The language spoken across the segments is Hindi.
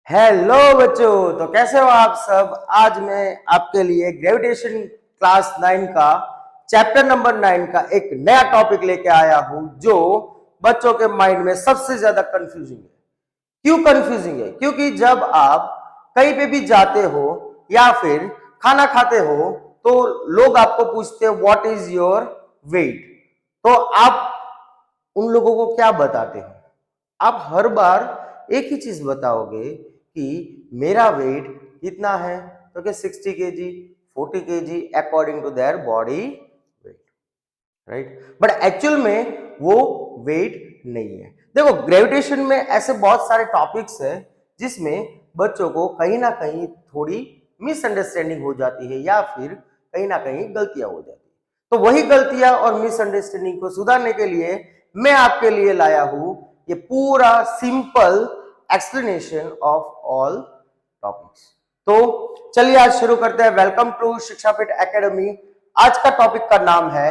हेलो बच्चों, तो कैसे हो आप सब। आज मैं आपके लिए ग्रेविटेशन क्लास 9 का चैप्टर नंबर 9 का एक नया टॉपिक लेके आया हूं जो बच्चों के माइंड में सबसे ज्यादा कंफ्यूजिंग है। क्यों कंफ्यूजिंग है? क्योंकि जब आप कहीं पे भी जाते हो या फिर खाना खाते हो तो लोग आपको पूछते हैं व्हाट इज योर वेट। तो आप उन लोगों को क्या बताते हो? आप हर बार एक ही चीज बताओगे कि मेरा वेट कितना है, तो क्या 60 kg, 40 kg according to their body weight, right. But actual में वो वेट नहीं है। देखो, ग्रेविटेशन में ऐसे बहुत सारे टॉपिक्स हैं जिसमें बच्चों को कहीं ना कहीं थोड़ी मिसअंडरस्टैंडिंग हो जाती है या फिर कहीं ना कहीं गलतियां हो जाती है। तो वही गलतियां और मिसअंडरस्टैंडिंग को सुधारने के लिए मैं आपके लिए लाया हूं ये पूरा simple explanation of all topics. तो चलिए आज शुरू करते हैं। Welcome to Shikshapeeth academy. आज का टॉपिक का नाम है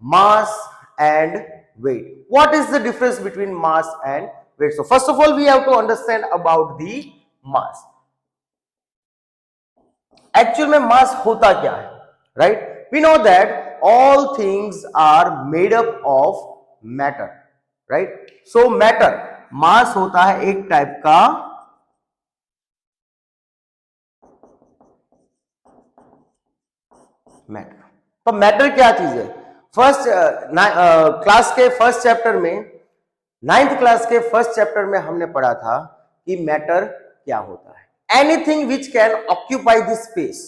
mass and weight. What is the difference between mass and weight? So first of all we have to understand about the mass. Actual में mass होता क्या है, right? We know that all things are made up of matter, right? So matter, mass होता है एक टाइप का मैटर। तो मैटर क्या चीज है? फर्स्ट क्लास के फर्स्ट चैप्टर में, 9th क्लास के फर्स्ट चैप्टर में हमने पढ़ा था कि मैटर क्या होता है। Anything which can occupy the space.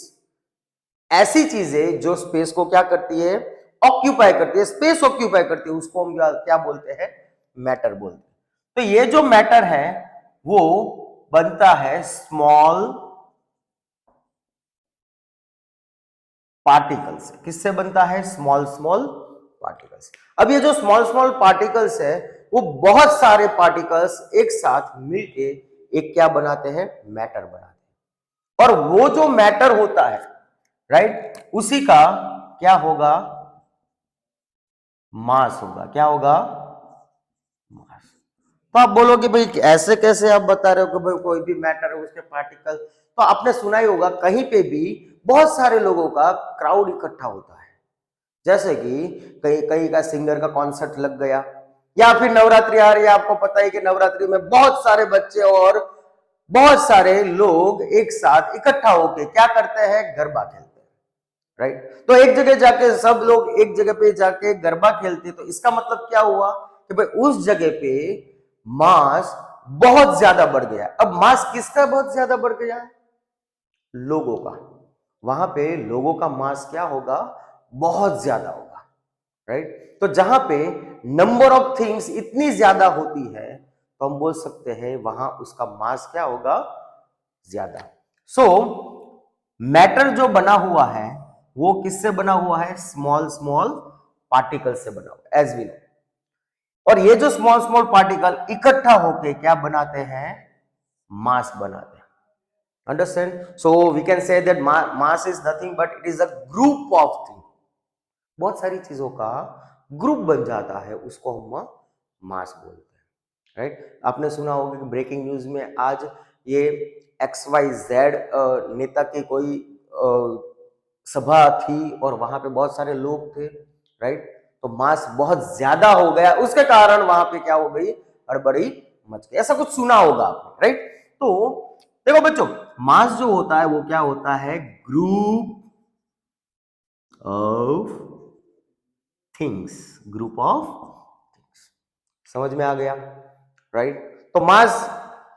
ऐसी चीजें जो स्पेस को क्या करती है? ऑक्यूपाई करती है, स्पेस ऑक्यूपाई करती है, उसको हम क्या बोलते हैं? मैटर बोलते हैं। तो ये जो मैटर है वो बनता है स्मॉल पार्टिकल्स। किससे बनता है? Small small particles. अब ये जो स्मॉल स्मॉल पार्टिकल्स है वो बहुत सारे पार्टिकल्स एक साथ मिलके एक क्या बनाते हैं? मैटर बनाते हैं। और वो जो मैटर होता है, राइट, उसी का क्या होगा? मास होगा। क्या होगा? मास। तो आप बोलोगे भाई ऐसे कैसे आप बता रहे हो कि भाई कोई भी मैटर है उसके पार्टिकल। तो आपने सुना ही होगा कहीं पे भी बहुत सारे लोगों का क्राउड इकट्ठा होता है। जैसे कि कहीं कहीं का सिंगर का कॉन्सर्ट लग गया, या फिर नवरात्रि आ रही है। आपको पता है कि नवरात्रि में बहुत सारे बच्चे और बहुत सारे लोग एक साथ इकट्ठा होके क्या करते हैं? गरबा खेलते हैं, राइट। तो एक जगह जाके सब लोग एक जगह पे जाके गरबा खेलते, तो इसका मतलब क्या हुआ कि भाई उस जगह पे मास बहुत ज्यादा बढ़ गया। अब मास किसका बहुत ज्यादा बढ़ गया है? लोगों का। वहां पे लोगों का मास क्या होगा? बहुत ज्यादा होगा, राइट। तो जहां पे नंबर ऑफ थिंग्स इतनी ज्यादा होती है तो हम बोल सकते हैं वहां उसका मास क्या होगा? ज्यादा। सो मैटर जो बना हुआ है वो किससे बना हुआ है? स्मॉल स्मॉल पार्टिकल से बना हुआ, एज वी नो। और ये जो स्मॉल स्मॉल पार्टिकल इकट्ठा होके क्या बनाते हैं? मास बनाते हैं। Understand? So we can say that mass is nothing but it is a group of things. बहुत सारी चीजों का ग्रुप बन जाता है, उसको हम मास बोलते हैं, राइट। आपने सुना होगा कि ब्रेकिंग न्यूज में आज ये XYZ नेता की कोई सभा थी और वहां पे बहुत सारे लोग थे, राइट। तो मास बहुत ज्यादा हो गया, उसके कारण वहां पे क्या हो गई? हड़बड़ी मच गई। ऐसा कुछ सुना होगा आपने, राइट। तो देखो बच्चों, मास जो होता है वो क्या होता है? Group of things. Group of things. समझ में आ गया, राइट। तो मास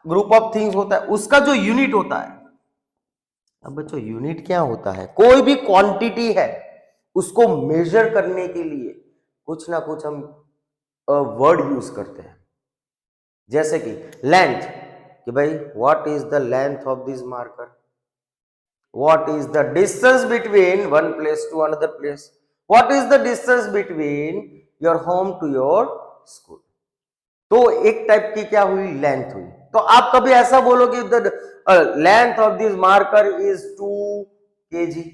ग्रुप ऑफ थिंग्स होता है, उसका जो यूनिट होता है। अब बच्चों यूनिट क्या होता है? कोई भी क्वांटिटी है उसको मेजर करने के लिए कुछ ना कुछ हम वर्ड यूज करते हैं। जैसे कि लेंथ, कि भाई what is the length of this marker, what is the distance between one place to another place, what is the distance between your home to your school। तो एक टाइप की क्या हुई? लेंथ हुई। तो आप कभी ऐसा बोलोगे the length of this marker is 2 kg?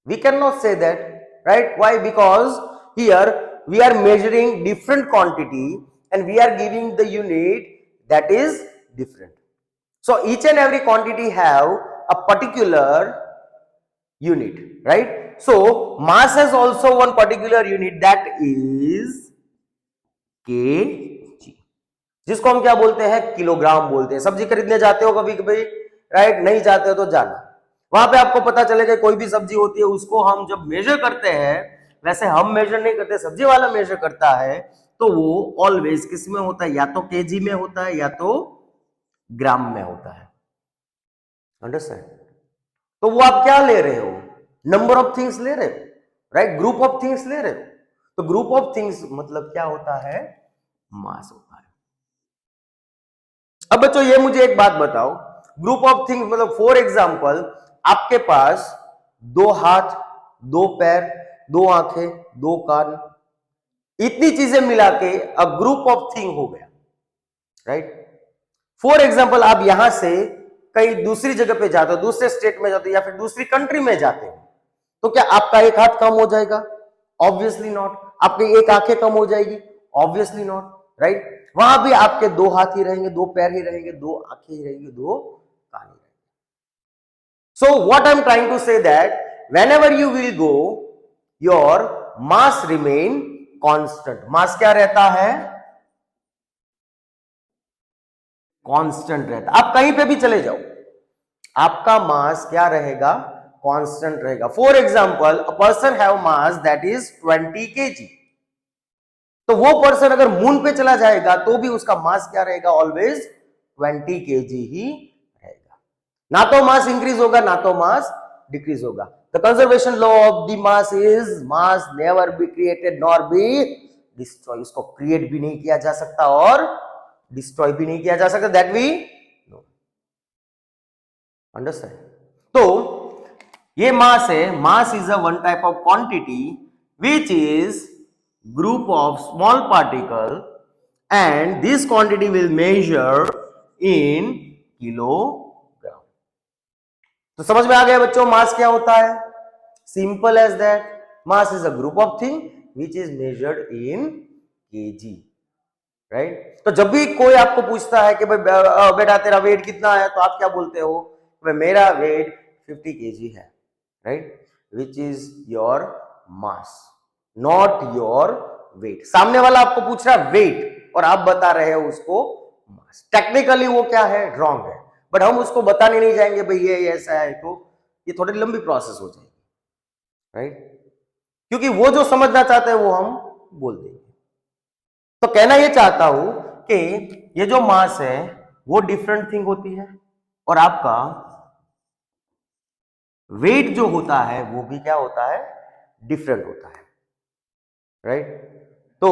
we cannot say that, right? Why? Because here we are measuring different quantity and we are giving the unit that is different. So each and every quantity have a particular unit, right? So mass has also one particular unit, that is kg, जिसको हम क्या बोलते हैं, किलोग्राम बोलते हैं। सब्जी खरीदने जाते हो कभी कभी, राइट? नहीं जाते हो तो जाना, वहां पे आपको पता चलेगा कोई भी सब्जी होती है उसको हम जब मेजर करते हैं, वैसे हम मेजर नहीं करते, सब्जी वाला मेजर करता है, तो वो ऑलवेज किस में होता है, या तो केजी में होता है या तो ग्राम में होता है। अंडरस्टैंड? तो वो आप क्या ले रहे हो, नंबर ऑफ थिंग्स ले रहे हो, राइट? ग्रुप ऑफ थिंग्स ले रहे हो। तो ग्रुप ऑफ थिंग्स मतलब क्या होता है, मास होता है। अब बच्चों ये मुझे एक बात बताओ, ग्रुप ऑफ थिंग्स मतलब फॉर एग्जांपल आपके पास 2 हाथ, 2 पैर, 2 आंखें, 2 कान, इतनी चीजें मिला के अ ग्रुप ऑफ थिंग हो गया, राइट? फॉर एग्जांपल आप यहां से कहीं दूसरी जगह पे जाते हो, दूसरे स्टेट में जाते हो या फिर दूसरी कंट्री में जाते हो, तो क्या आपका एक हाथ कम हो जाएगा? Obviously not. आपकी एक आंखें कम हो जाएगी? Obviously not, right? वहां भी आपके 2 हाथ ही रहेंगे, 2 पैर ही रहेंगे, 2 आंखें ही रहेंगी, 2 कान ही रहेंगे। So what I am trying to say that whenever you will go, your mass remain constant. Mass क्या रहता है? कांस्टेंट रहता है। आप कहीं पे भी चले जाओ, आपका मास क्या रहेगा? कांस्टेंट रहेगा। For example a person have mass that is 20 kg, तो वो पर्सन अगर मून पे चला जाएगा तो भी उसका मास क्या रहेगा? ऑलवेज 20 kg ही रहेगा। ना तो मास इंक्रीज होगा, ना तो मास डिक्रीज होगा। The conservation law of the mass is mass never be created nor be destroy. इसको क्रिएट भी नहीं किया जा सकता और डिस्ट्रॉय भी नहीं किया जा सकता, दैट वी नो। अंडरस्टैंड? तो ये मास है। Mass is a one type of quantity which is group of small particle and this quantity will measure in kilogram। तो समझ में आ गया बच्चों मास क्या होता है? Simple as that. Mass is a group of thing which is measured in kg, right? तो जब भी कोई आपको पूछता है कि भाई बेटा तेरा वेट कितना है, तो आप क्या बोलते हो? भाई मेरा वेट 50 kg है, right? Which is your mass, not your weight. सामने वाला आपको पूछ रहा है वेट और आप बता रहे हो उसको मास। टेक्निकली वो क्या है? रॉन्ग है, बट हम उसको बताने नहीं जाएंगे भाई ये ऐसा है, तो ये थोड़ी लंबी प्रोसेस हो जाएगी, राइट? क्योंकि वो जो समझना चाहते हैं वो हम बोल देंगे। तो कहना ये चाहता हूं कि ये जो मास है वो डिफरेंट थिंग होती है और आपका वेट जो होता है वो भी क्या होता है? डिफरेंट होता है, राइट? तो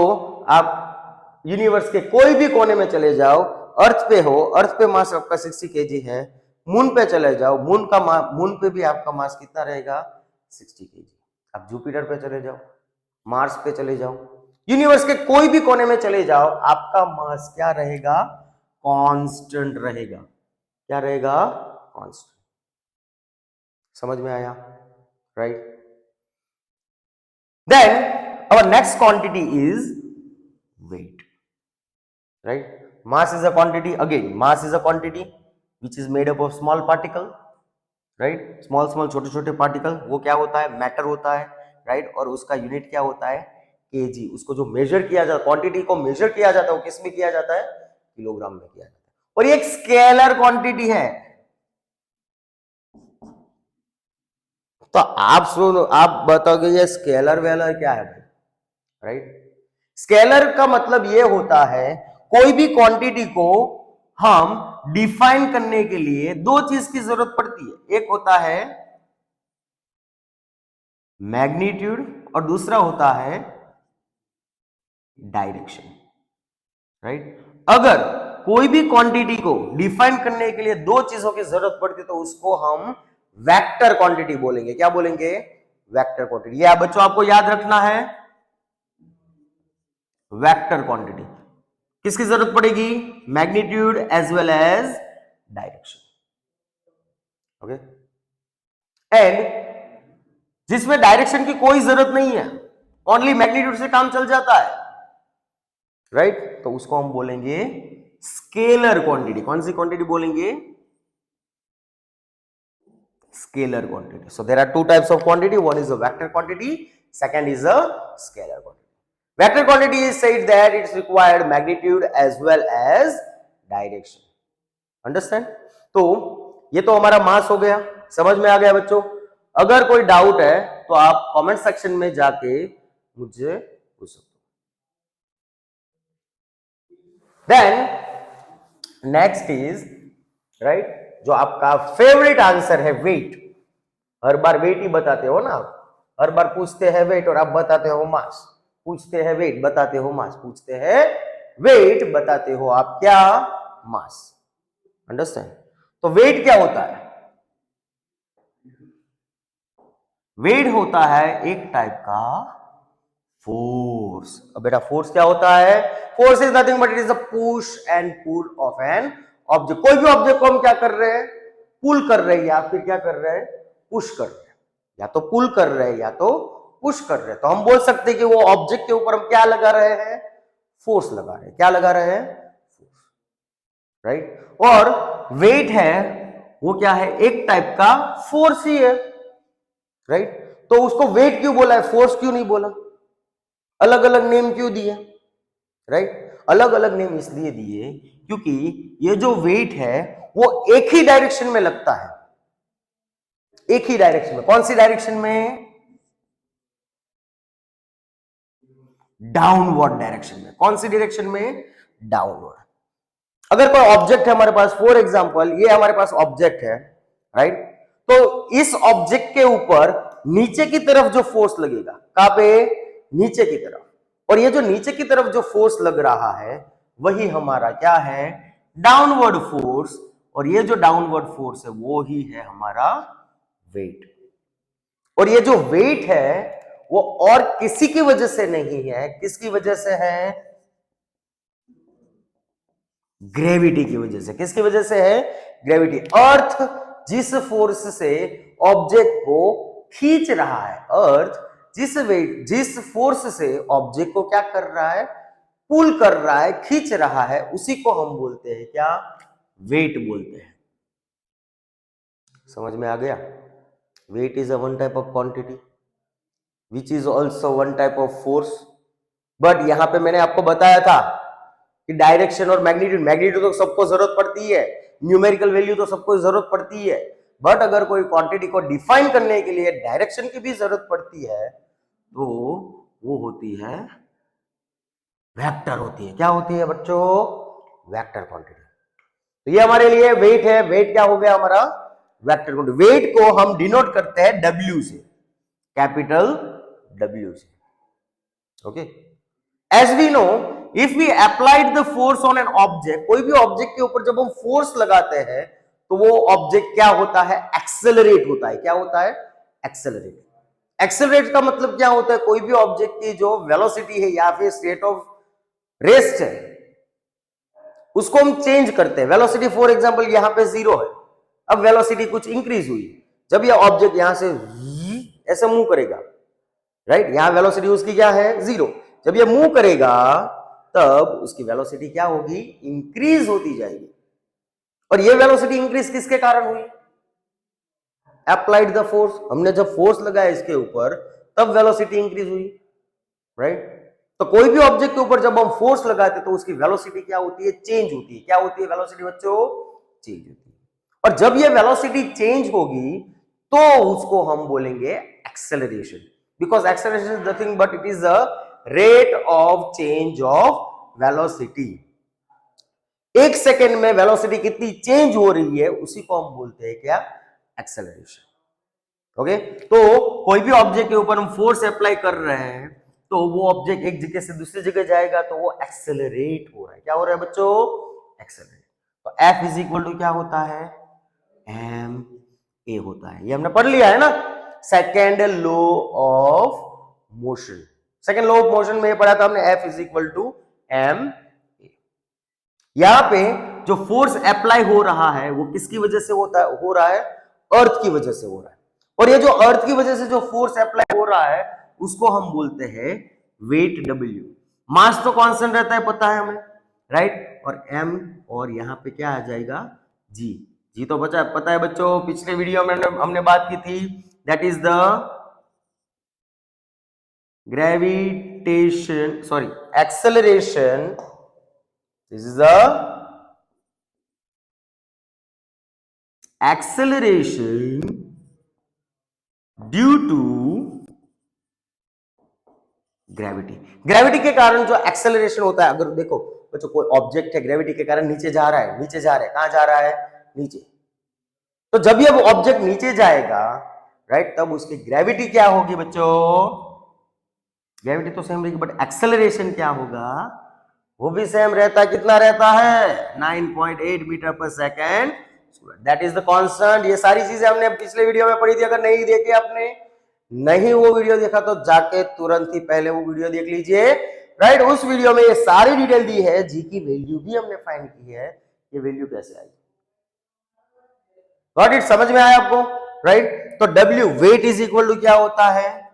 आप यूनिवर्स के कोई भी कोने में चले जाओ, अर्थ पे हो, अर्थ पे मास आपका 60 kg है, मून पे चले जाओ, मून पे भी आपका मास कितना रहेगा? 60 kg। आप जुपिटर पे चले जाओ, मार्स पे चले जाओ, यूनिवर्स के कोई भी कोने में चले जाओ, आपका मास क्या रहेगा? कांस्टेंट रहेगा। क्या रहेगा? कांस्टेंट। समझ में आया, right? Then our next quantity is weight, right? Mass is a quantity, again mass is a quantity which is made up of small particle, right? small छोटे छोटे पार्टिकल, वो क्या होता है? मैटर होता है, राइट? और उसका यूनिट क्या होता है? केजी। उसको जो मेजर किया जाता है, क्वांटिटी को मेजर किया जाता है, वो किस में किया जाता है? किलोग्राम में किया जाता है। और ये एक स्केलर क्वांटिटी है। तो आप सुनो, आप बताओगे ये स्केलर वेलर क्या है भाई, राइट? स्केलर का मतलब यह होता है कोई भी क्वांटिटी को हम डिफाइन करने के लिए 2 चीज की जरूरत पड़ती है। एक होता है मैग्नीट्यूड और दूसरा होता है डायरेक्शन, राइट? अगर कोई भी क्वांटिटी को डिफाइन करने के लिए 2 चीजों की जरूरत पड़ती है तो उसको हम वेक्टर क्वांटिटी बोलेंगे। क्या बोलेंगे? Vector quantity. यह बच्चों आपको याद रखना है, वेक्टर क्वांटिटी किसकी जरूरत पड़ेगी? Magnitude as well as direction, okay? And जिसमें डायरेक्शन की कोई जरूरत नहीं है, ओनली मैग्नीट्यूड से काम चल जाता है, राइट? तो उसको हम बोलेंगे स्केलर क्वांटिटी। कौन सी क्वांटिटी बोलेंगे? scalar quantity. So there are two types of quantity. One is a vector quantity, second is a scalar quantity. Vector quantity is said that it's required magnitude as well as direction. Understand? तो ये तो हमारा मास हो गया, समझ में आ गया बच्चों? अगर कोई डाउट है तो आप कमेंट सेक्शन में जाके मुझे पूछ सकते हो. देन नेक्स्ट इज राइट, जो आपका फेवरेट आंसर है वेट. हर बार वेट ही बताते हो ना आप, हर बार पूछते हैं वेट और आप बताते हो मास, पूछते हैं वेट बताते हो मास, पूछते हैं वेट बताते हो आप क्या, मास. अंडरस्टैंड? तो वेट क्या होता है? वेट होता है एक टाइप का फोर्स. अब बेटा फोर्स क्या होता है? Force is nothing but it is the push and pull of an object. कोई भी ऑब्जेक्ट को हम क्या कर रहे हैं? पुल कर रहे हैं या फिर क्या कर रहे हैं? पुश कर रहे हैं. या तो पुल कर रहे हैं या तो पुश कर रहे हैं. तो हम बोल सकते हैं कि वो ऑब्जेक्ट के ऊपर हम क्या लगा रहे हैं? फोर्स लगा रहे हैं. क्या लगा रहे हैं? फोर्स. राइट. और वेट है वो क्या है? एक टाइप का फोर्स ही है. राइट. तो उसको वेट क्यों बोला है, फोर्स क्यों नहीं बोला? अलग अलग नेम क्यों दिए? राइट. अलग अलग नेम इसलिए दिए क्योंकि ये जो वेट है वो एक ही डायरेक्शन में लगता है. एक ही डायरेक्शन में. कौन सी डायरेक्शन में? डाउनवर्ड डायरेक्शन में. कौन सी डायरेक्शन में? डाउनवर्ड. अगर कोई ऑब्जेक्ट है हमारे पास, फॉर एग्जांपल ये हमारे पास ऑब्जेक्ट है, राइट. तो इस ऑब्जेक्ट के ऊपर नीचे की तरफ जो फोर्स लगेगा, कहां पे? नीचे की तरफ. और ये जो नीचे की तरफ जो फोर्स लग रहा है वही हमारा क्या है? Downward force. और ये जो डाउनवर्ड फोर्स है वो ही है हमारा वेट. और ये जो वेट है वो और किसी की वजह से नहीं है. किसकी वजह से है? ग्रेविटी की वजह से. किसकी वजह से है? ग्रेविटी. अर्थ जिस फोर्स से ऑब्जेक्ट को खींच रहा है, अर्थ जिस फोर्स से ऑब्जेक्ट को क्या कर रहा है? पुल कर रहा है, खींच रहा है, उसी को हम बोलते हैं क्या? वेट बोलते हैं. समझ में आ गया? Weight is a one type of quantity which is also one type of force. But यहां पे मैंने आपको बताया था कि डायरेक्शन और मैग्नीट्यूड तो सबको जरूरत पड़ती है, न्यूमेरिकल वैल्यू तो सबको जरूरत पड़ती है. बट अगर कोई क्वांटिटी को डिफाइन करने के लिए डायरेक्शन की भी जरूरत पड़ती है तो वो होती है वेक्टर होती है. क्या होती है बच्चों? Vector quantity. तो ये हमारे लिए वेट है. वेट क्या हो गया हमारा? Vector quantity. वेट को हम डिनोट करते हैं W से, कैपिटल W से. Okay. As we know, if we applied the force on an object, कोई भी ऑब्जेक्ट के ऊपर जब हम फोर्स लगाते हैं तो वो ऑब्जेक्ट क्या होता है? एक्सेलरेट होता है. क्या होता है? एक्सेलरेट. एक्सेलरेट का मतलब क्या होता है? कोई भी ऑब्जेक्ट की जो वेलोसिटी है या फिर स्टेट ऑफ रेस्ट है उसको हम चेंज करते हैं. वेलोसिटी फॉर एग्जांपल यहां पे 0 है, अब वेलोसिटी कुछ इंक्रीज हुई. जब ये ऑब्जेक्ट यहां से ऐसे मूव करेगा, राइट, यहां वेलोसिटी उसकी क्या है? 0. जब ये मूव करेगा तब उसकी वेलोसिटी क्या होगी? इंक्रीज होती जाएगी. और ये वेलोसिटी इंक्रीज किसके कारण हुई? Applied the force. हमने जब फोर्स लगाया इसके ऊपर तब वेलोसिटी इंक्रीज हुई, राइट. तो कोई भी ऑब्जेक्ट के ऊपर जब हम फोर्स लगाते तो उसकी वेलोसिटी क्या होती है? चेंज होती है. क्या होती है वेलोसिटी बच्चों? चेंज होती है. और जब ये वेलोसिटी चेंज होगी तो उसको हम बोलेंगे acceleration. Because acceleration is nothing but it is the rate of change of velocity. एक सेकेंड में वेलोसिटी कितनी चेंज हो रही है उसी को हम बोलते हैं क्या? एक्सेलरेशन. ओके. तो कोई भी ऑब्जेक्ट के ऊपर हम फोर्स अप्लाई कर रहे हैं तो वो ऑब्जेक्ट एक जगह से दूसरी जगह जाएगा तो वो एक्सेलरेट हो रहा है. क्या हो रहा है बच्चों? एक्सेलरेट. तो F इज इक्वल टू क्या होता है? एम ए होता है. ये हमने पढ़ लिया है ना, second law of motion. Second law of motion में पढ़ा था हमने, F is equal to m. यहां पे जो फोर्स अप्लाई हो रहा है वो किसकी वजह से हो रहा है? अर्थ की वजह से हो रहा है. और ये जो अर्थ की वजह से जो फोर्स अप्लाई हो रहा है उसको हम बोलते हैं वेट W. मास तो कांस्टेंट रहता है, पता है हमें, राइट. और m और यहां पे क्या आ जाएगा? G. जी तो बचा पता है बच्चों, पिछले वीडियो में हमने बात की थी, that is the gravitation, sorry acceleration, this is the acceleration due to gravity. Gravity के कारण जो एक्सेलरेशन होता है, अगर देखो बच्चों कोई ऑब्जेक्ट है ग्रेविटी के कारण नीचे जा रहा है, नीचे जा रहा है, कहां जा रहा है, नीचे, तो जब ये ऑब्जेक्ट नीचे जाएगा, राइट, तब उसकी ग्रेविटी क्या होगी बच्चों, ग्रेविटी तो सेम रहेगी, बट एक्सेलरेशन क्या होगा, वो भी सेम रहता है, कितना रहता है, 9.8 मीटर पर second, that is the constant. ये सारी चीजें हमने पिछले वीडियो में पढ़ी थी, अगर नहीं देखी आपने, नहीं वो वीडियो देखा तो जाके तुरंत ही पहले वो वीडियो देख लीजिए, राइट। उस वीडियो में ये सारी डिटेल दी है, जी की वैल्यू भी हमने फाइंड की है, ये वैल्यू कैसे आई, गॉट इट, समझ में आया आपको, राइट। तो W weight is equal to क्या होता है,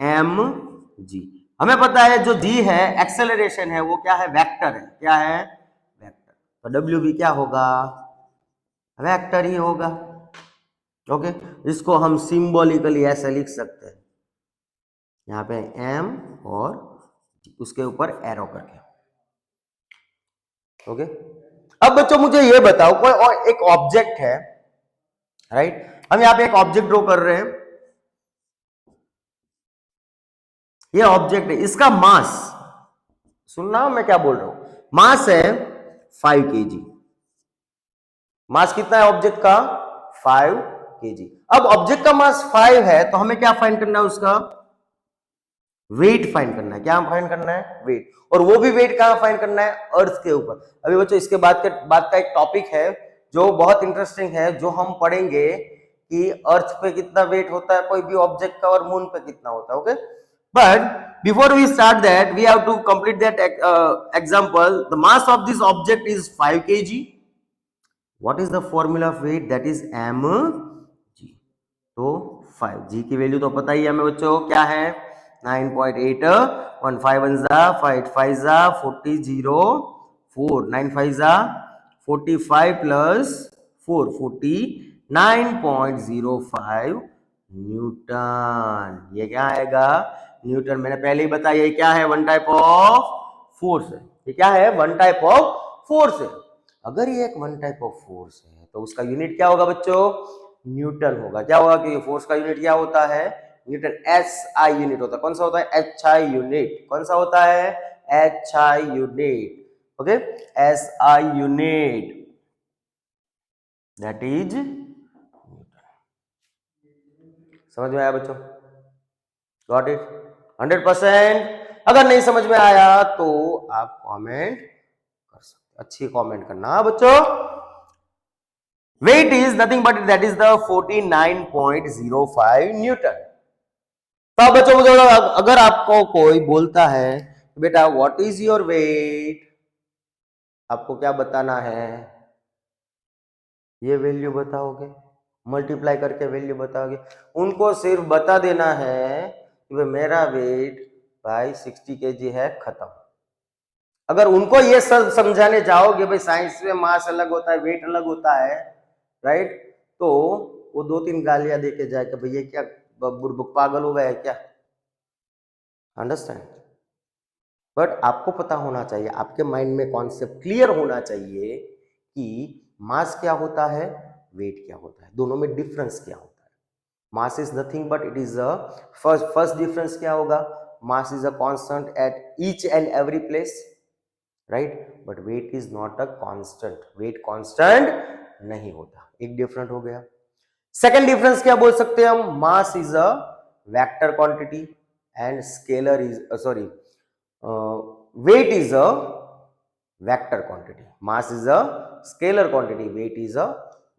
mg। हमें पता है जो g है एक्सेलरेशन है, वो क्या है, वेक्टर है, क्या है, वेक्टर, तो W भी क्या होगा, वेक्टर ही होगा, ओके। इसको हम सिंबॉलिकली ऐसे लिख सकते हैं, यहाँ पे m और उसके ऊपर एरो करके, ओके। अब बच्चों मुझे ये बताओ, कोई और एक ऑब्जेक्ट है, राइट, हम यहाँ पे एक ऑब्जेक्ट ड्रॉ कर रहे हैं, ये ऑब्जेक्ट है, इसका मास, सुनना मैं क्या बोल रहा हूं, मास है 5 kg, मास कितना है ऑब्जेक्ट का, 5 kg। अब ऑब्जेक्ट का मास 5 है, तो हमें क्या फाइंड करना है, उसका वेट फाइंड करना है, क्या फाइंड करना है, वेट, और वो भी वेट कहां फाइंड करना है, अर्थ के ऊपर। अभी बच्चों इसके बाद का एक टॉपिक है जो बहुत इंटरेस्टिंग है, जो हम पढ़ेंगे कि अर्थ पे कितना वेट होता है कोई भी ऑब्जेक्ट का, और मून पे कितना होता है, okay. But before we start that, we have to complete that example. The mass of this object is 5 kg. What is the formula of weight? That is mg. तो 5g की वैल्यू तो पता ही है हमें बच्चों, क्या है, 9.8, 1 5 1 जा 5 5 जा 40 0 4 9 5 जा 45 प्लस 4 49.05 न्यूटन। ये क्या आएगा, न्यूटन। मैंने पहले ही बताया ये क्या है, वन टाइप ऑफ फोर्स है, ये क्या है, वन टाइप ऑफ फोर्स है। अगर ये एक वन टाइप ऑफ फोर्स है तो उसका यूनिट क्या होगा बच्चों, न्यूटन होगा। क्या होगा कि फोर्स का यूनिट क्या होता है, न्यूटन। SI यूनिट होता है, कौन सा होता है, HI यूनिट, कौन सा होता है, HI unit, okay, SI unit, that is Newton. समझ में आया बच्चों, गॉट इट, 100%। अगर नहीं समझ में आया तो आप कमेंट कर सकते, अच्छी कमेंट करना बच्चों। Weight is nothing but that is the 49.05 newton. तो बच्चों मुझे अगर आपको कोई बोलता है बेटा व्हाट इज योर वेट, आपको क्या बताना है, ये वैल्यू बताओगे, मल्टीप्लाई करके वैल्यू बताओगे। उनको सिर्फ बता देना है कि मेरा वेट भाई 60 kg है, खत्म। अगर उनको ये सब समझाने जाओगे भाई साइंस में मास अलग होता है, वेट अलग होता है, राइट, तो वो 2-3 गालियां देके जाए कि भाई ये क्या बुड़बक पागल हो गया है क्या, अंडरस्टैंड। बट आपको पता होना चाहिए, आपके माइंड में कॉन्सेप्ट क्लियर होना चाहिए कि मास क्या होता है, वेट क्या होता है, दोनों में डिफरेंस क्या होता है। Mass is nothing but it is a first difference क्या होगा, mass is a constant at each and every place, right, but weight is not a constant, weight constant नहीं होता, एक डिफरेंट हो गया। सेकंड डिफरेंस क्या बोल सकते हैं हम, मास is a vector quantity and scalar is sorry weight is a vector quantity, mass is a scalar quantity, weight is a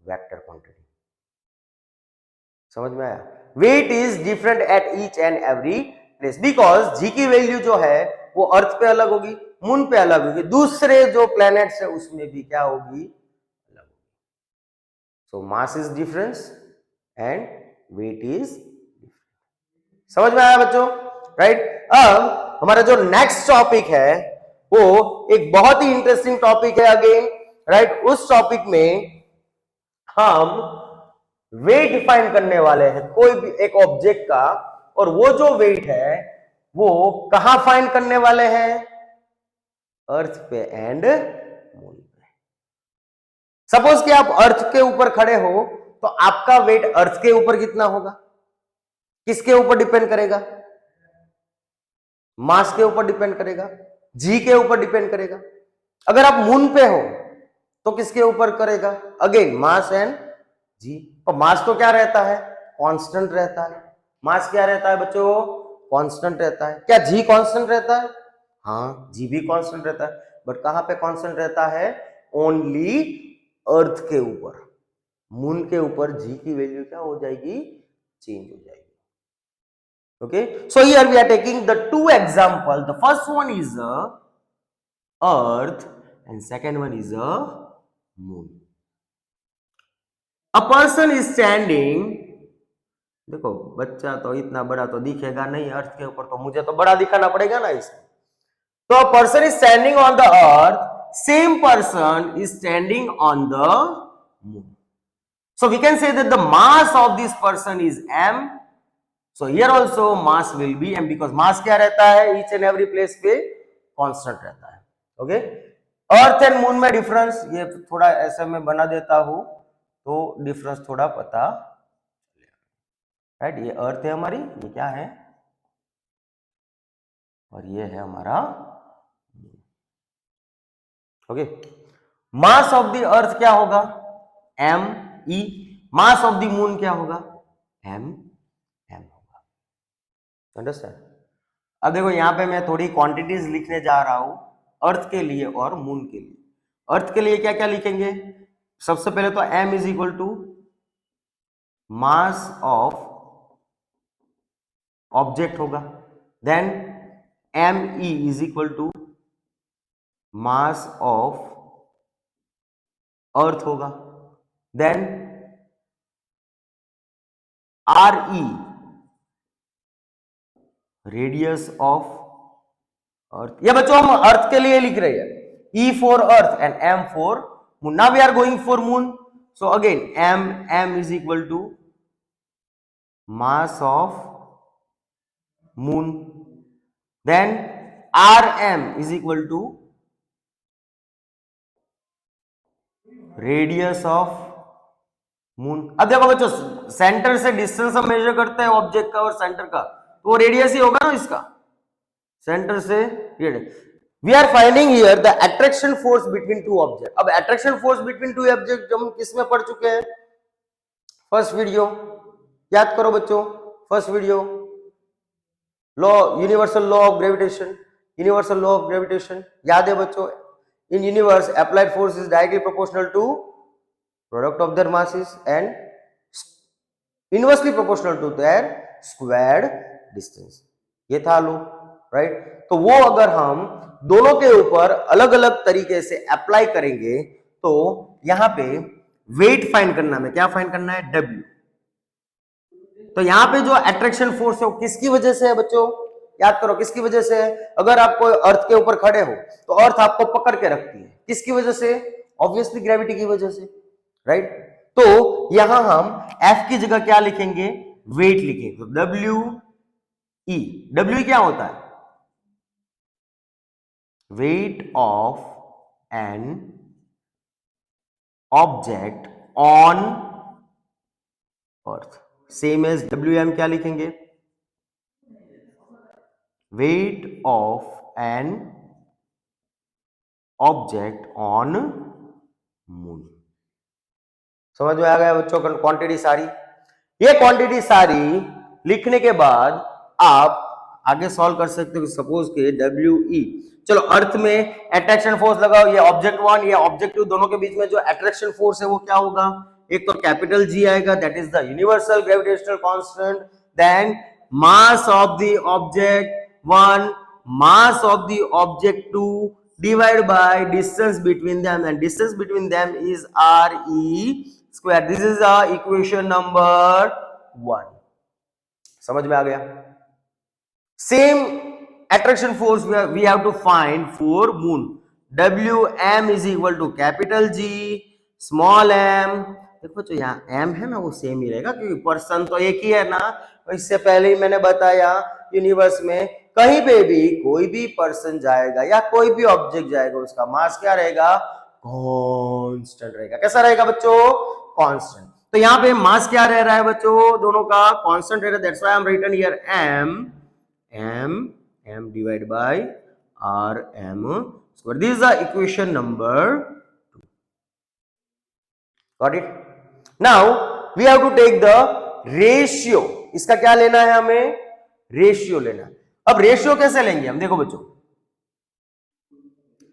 vector quantity। समझ में आया, weight is different at each and every place because g की वैल्यू जो है वो अर्थ पे अलग होगी, मून पे अलग होगी, दूसरे जो प्लैनेट्स है उसमें भी क्या होगी, अलग होगी। So mass is difference and weight is different. समझ में आया बच्चों, राइट। अब हमारा जो नेक्स्ट टॉपिक है वो एक बहुत ही इंटरेस्टिंग टॉपिक है अगेन, राइट। उस टॉपिक में हम वेट डिफाइन करने वाले हैं कोई भी एक ऑब्जेक्ट का, और वो जो वेट है वो कहां फाइंड करने वाले हैं? अर्थ पे एंड मून पे। सपोज कि आप अर्थ के ऊपर खड़े हो तो आपका वेट अर्थ के ऊपर कितना होगा? किसके ऊपर डिपेंड करेगा? मास के ऊपर डिपेंड करेगा, जी के ऊपर डिपेंड करेगा। अगर आप मून पे हो तो किसके ऊपर करेगा? अगेन मास एंड जी। और मास तो क्या रहता है? कांस्टेंट रहता है। मास क्या रहता है बच्चों? कांस्टेंट रहता है। क्या जी कांस्टेंट रहता है? हाँ, जी भी कांस्टेंट रहता है, बट कहां पे कांस्टेंट रहता है? ओनली अर्थ के ऊपर। मून के ऊपर जी की वैल्यू क्या हो जाएगी? चेंज हो जाएगी। Okay, so here we are taking the two example. The first one is a earth and second one is a moon. A person is standing, देखो बच्चा तो इतना बड़ा तो दिखेगा नहीं अर्थ के ऊपर, तो मुझे तो बड़ा दिखाना पड़ेगा ना इसमें। तो a person is standing on the earth, same person is standing on the moon. So we can say that the mass of this person is m. So here also mass will be m, because mass क्या रहता है? each and every place पे constant रहता है। ओके, अर्थ एंड मून में डिफरेंस ये थोड़ा ऐसे में बना देता हूं तो डिफरेंस थोड़ा पता, राइट? ये अर्थ है हमारी, ये क्या है? और ये है हमारा। Okay, mass of the earth क्या होगा? m e। Mass of the moon क्या होगा? m m होगा। अंडरस्टैंड? अब देखो यहां पे मैं थोड़ी क्वांटिटीज लिखने जा रहा हूं अर्थ के लिए और मून के लिए। अर्थ के लिए क्या क्या लिखेंगे? सबसे पहले तो m is equal to mass of object होगा, then M E is equal to mass of Earth होगा, then R E radius of Earth. ये बच्चों हम अर्थ के लिए लिख रहे हैं, E for earth and M for moon. Now we are going for moon, so again m is equal to mass of moon, then Rm is equal to radius of moon. अब देखो बच्चों, सेंटर से डिस्टेंस हम मेजर करते हैं ऑब्जेक्ट का और सेंटर का, तो वो रेडियस ही होगा ना इसका, सेंटर से रेडियस। We are finding here the attraction force between two object. अब attraction force between two object हम किस में पढ़ चुके हैं? फर्स्ट वीडियो, याद करो बच्चों, first video, law, universal law of gravitation. Universal law of gravitation याद है बच्चों? In universe applied force is directly proportional to product of their masses and inversely proportional to their squared distance. ये था लो, राइट? तो वो अगर हम दोनों के ऊपर अलग अलग तरीके से अप्लाई करेंगे तो यहां पे वेट फाइंड करना है, क्या फाइंड करना है? W। तो यहां पे जो अट्रैक्शन फोर्स है वो किसकी वजह से है बच्चों? याद करो किसकी वजह से है? अगर आप कोई अर्थ के ऊपर खड़े हो तो अर्थ आपको पकड़ के रखती है, किसकी वजह से? ऑब्वियसली ग्रेविटी की वजह से, राइट? तो यहां हम F की जगह क्या लिखेंगे? वेट लिखेंगे। तो WE, W क्या होता है? Weight of an object on earth, same as WM क्या लिखेंगे? Weight of an object on moon. समझ में आ गया बच्चों? क्वांटिटी सारी, ये क्वांटिटी सारी लिखने के बाद आप आगे सॉल्व कर सकते हो। सपोज के WE, चलो अर्थ में अट्रैक्शन फोर्स लगाओ, ये ऑब्जेक्ट 1 ये ऑब्जेक्ट 2, दोनों के बीच में जो अट्रैक्शन फोर्स है वो क्या होगा? एक तो कैपिटल G आएगा, that is the universal gravitational constant, then mass of the object 1, mass of the object 2 divided by distance between them, and distance between them is RE square. This is equation number 1. समझ में आ गया? Same attraction force we have to find for moon. WM is equal to capital G, small m देखो जो यहाँ m है ना वो सेम ही रहेगा क्योंकि पर्सन तो एक ही है ना। इससे पहले ही मैंने बताया यूनिवर्स में कहीं पे भी कोई भी पर्सन जाएगा या कोई भी ऑब्जेक्ट जाएगा उसका मास क्या रहेगा, कांस्टेंट रहेगा। कैसा रहेगा बच्चों, कांस्टेंट। तो यहाँ पे मास क्या रह रहा है बच्चों, दोनों का कांस्टेंट रह रहा है। That's why I am written here m divide by r m square. This is the equation number 2। Got it. Now we have to take the ratio. इसका क्या लेना है हमें, रेशियो लेना है। अब रेशियो कैसे लेंगे हम, देखो बच्चों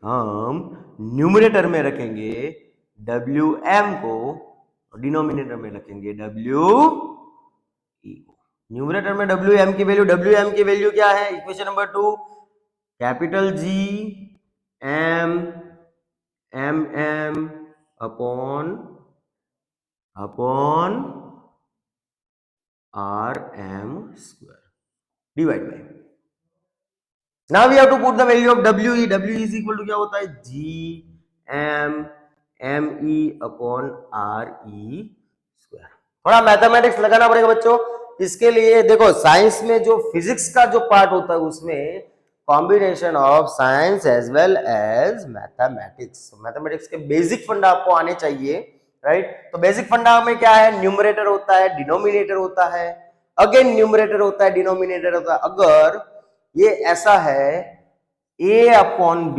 हम न्यूमरेटर में रखेंगे Wm को और डिनोमिनेटर में रखेंगे We को। न्यूमरेटर में Wm की वैल्यू क्या है, equation number 2 capital G m m upon rm square divide by. Now we have to put the value of We. We is equal to क्या होता है, G m me upon re square. थोड़ा मैथमेटिक्स लगाना पड़ेगा बच्चों इसके लिए। देखो साइंस में जो फिजिक्स का जो पार्ट होता है उसमें combination of science as well as mathematics. Mathematics के बेसिक फंडा आपको आने चाहिए, राइट। तो बेसिक फंडा में क्या है, न्यूमरेटर होता है, डिनोमिनेटर होता है, अगेन न्यूमरेटर होता है, डिनोमिनेटर होता है। अगर ये ऐसा है a upon b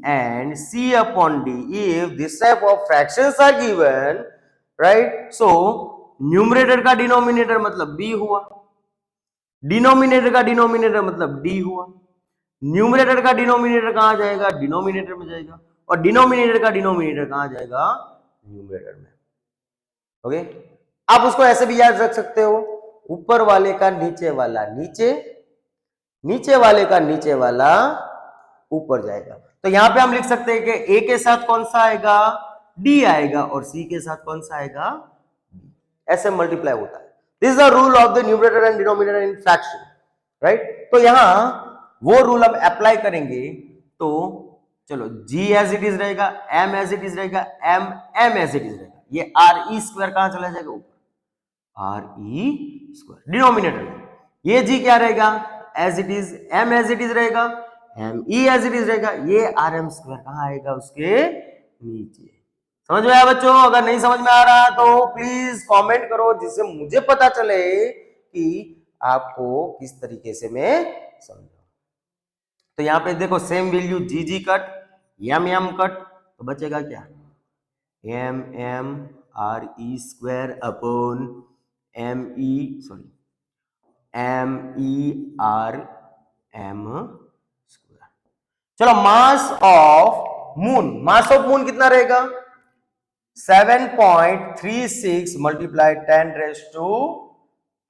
and c upon d, if this type of fractions are given, right, so numerator का डिनोमिनेटर मतलब b हुआ, डिनोमिनेटर का डिनोमिनेटर मतलब d हुआ। न्यूमरेटर का डिनोमिनेटर कहां जाएगा, डिनोमिनेटर में जाएगा, और डिनोमिनेटर का डिनोमिनेटर कहां जाएगा, न्यूमरेटर में। ओके, आप उसको ऐसे भी याद रख सकते हो, ऊपर वाले का नीचे वाला नीचे, नीचे वाले का नीचे वाला ऊपर जाएगा। तो यहां पे हम लिख सकते हैं कि a के साथ कौन सा आएगा, d आएगा, और c के साथ कौन सा आएगा, d। ऐसे मल्टीप्लाई होता है। This is the rule of the numerator and denominator in fraction, right. तो यहां वो रूल हम अप्लाई करेंगे तो चलो g एज इट इज रहेगा, m एज इट इज रहेगा, m एज इट इज रहेगा। ये re स्क्वायर कहां चला जाएगा, ऊपर re स्क्वायर डिनोमिनेटर में। ये g क्या रहेगा, as it is, m as it is रहेगा, me एज इट इज रहेगा। ये rm स्क्वायर कहां आएगा, उसके नीचे। समझ में आया बच्चों, अगर नहीं समझ में आ रहा तो प्लीज कमेंट करो जिससे मुझे पता चले कि आपको किस तरीके से मैं समझा। तो यहां पे देखो सेम वैल्यू जी कट, m कट, तो बचेगा क्या, m re square upon me square. चलो मास ऑफ मून कितना रहेगा, 7.36 मल्टीप्लाई 10 रेज टू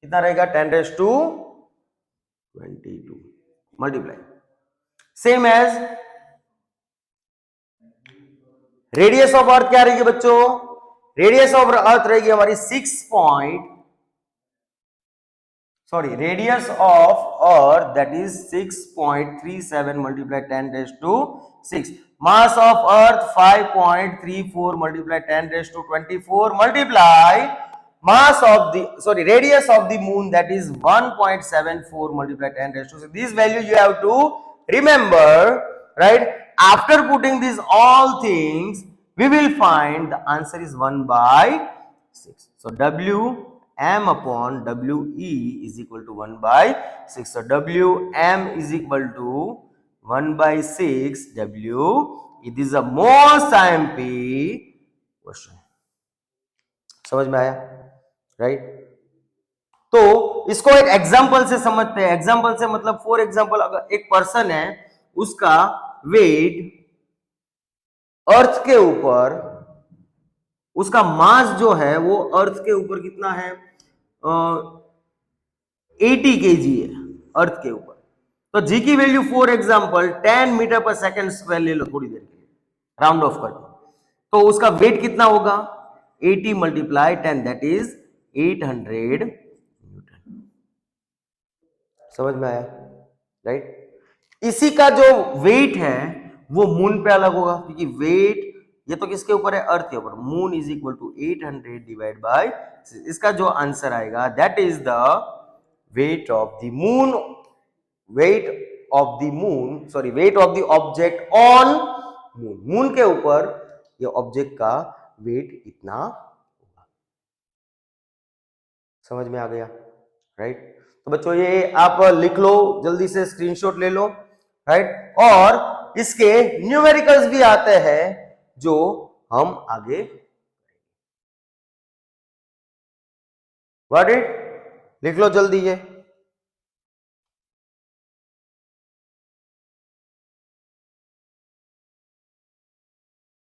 कितना रहेगा, 10 raise to 22 multiply. Same as radius of earth क्या रहेगी बच्चों, रेडियस ऑफ अर्थ रहेगी हमारी radius of earth that is 6.37 multiply 10 raise to 6। Mass of earth 5.34 multiply 10 raise to 24 multiply mass of the radius of the moon that is 1.74 multiplied 10 raised to 6. This value you have to remember, right? After putting these all things we will find the answer is 1/6. So Wm upon We is equal to 1/6. So Wm is equal to 1/6 W. It is a most IMP question. समझ में आया, राइट। तो इसको एक एग्जांपल से समझते हैं। एग्जांपल से मतलब फॉर एग्जांपल अगर एक पर्सन है, उसका वेट अर्थ के ऊपर, उसका मास जो है वो अर्थ के ऊपर कितना है, 80 kg है अर्थ के ऊपर। तो जी की वैल्यू फॉर एग्जांपल 10 मीटर पर सेकेंड स्क्वायर ले लो, थोड़ी देर के लिए राउंड ऑफ कर दो, तो उसका वेट कितना होगा, 80 मल्टीप्लाई 10 दैट इज 800 न्यूटन। समझ में आया, राइट। इसी का जो वेट है वो मून पे अलग होगा, क्योंकि वेट ये तो किसके ऊपर है, अर्थ के ऊपर। Moon is equal to 800 divide by, इसका जो आंसर आएगा that is the weight of the moon, weight of the moon, sorry weight of the object on moon. Moon के ऊपर ये ऑब्जेक्ट का वेट इतना होगा। समझ में आ गया, राइट। तो बच्चों ये आप लिख लो, जल्दी से स्क्रीनशॉट ले लो, राइट। और इसके न्यूमेरिकल्स भी आते हैं जो हम आगे, गॉट इट, लिख लो जल्दी ये।